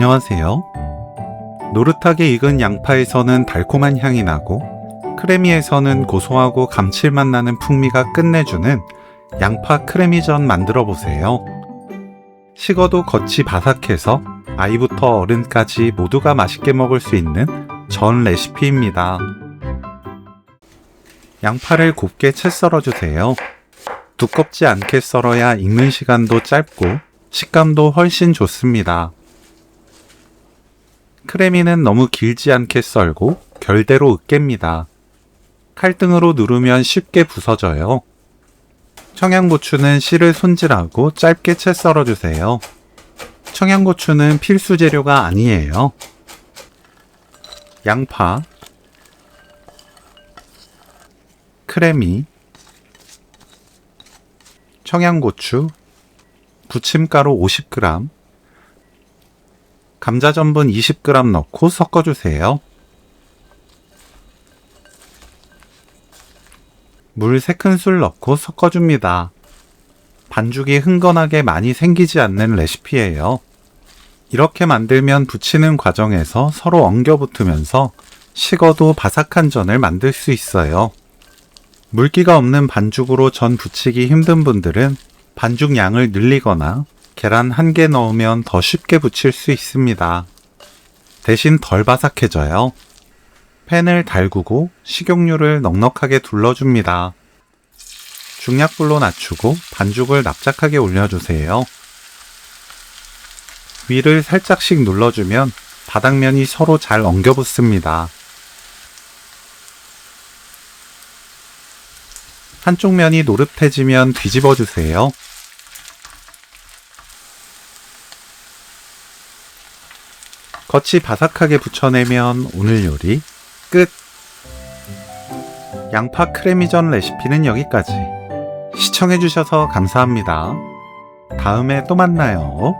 안녕하세요. 노릇하게 익은 양파에서는 달콤한 향이 나고 크래미에서는 고소하고 감칠맛 나는 풍미가 끝내주는 양파 크래미전 만들어 보세요. 식어도 겉이 바삭해서 아이부터 어른까지 모두가 맛있게 먹을 수 있는 전 레시피입니다. 양파를 곱게 채 썰어주세요. 두껍지 않게 썰어야 익는 시간도 짧고 식감도 훨씬 좋습니다. 크래미는 너무 길지 않게 썰고 결대로 으깹니다. 칼등으로 누르면 쉽게 부서져요. 청양고추는 씨를 손질하고 짧게 채 썰어주세요. 청양고추는 필수 재료가 아니에요. 양파, 크래미, 청양고추, 부침가루 50g, 감자 전분 20g 넣고 섞어주세요. 물 3큰술 넣고 섞어줍니다. 반죽이 흥건하게 많이 생기지 않는 레시피예요. 이렇게 만들면 부치는 과정에서 서로 엉겨붙으면서 식어도 바삭한 전을 만들 수 있어요. 물기가 없는 반죽으로 전 부치기 힘든 분들은 반죽 양을 늘리거나 계란 1개 넣으면 더 쉽게 부칠 수 있습니다. 대신 덜 바삭해져요. 팬을 달구고 식용유를 넉넉하게 둘러줍니다. 중약불로 낮추고 반죽을 납작하게 올려주세요. 위를 살짝씩 눌러주면 바닥면이 서로 잘 엉겨붙습니다. 한쪽 면이 노릇해지면 뒤집어주세요. 겉이 바삭하게 붙여내면 오늘 요리 끝! 양파 크래미전 레시피는 여기까지. 시청해주셔서 감사합니다. 다음에 또 만나요.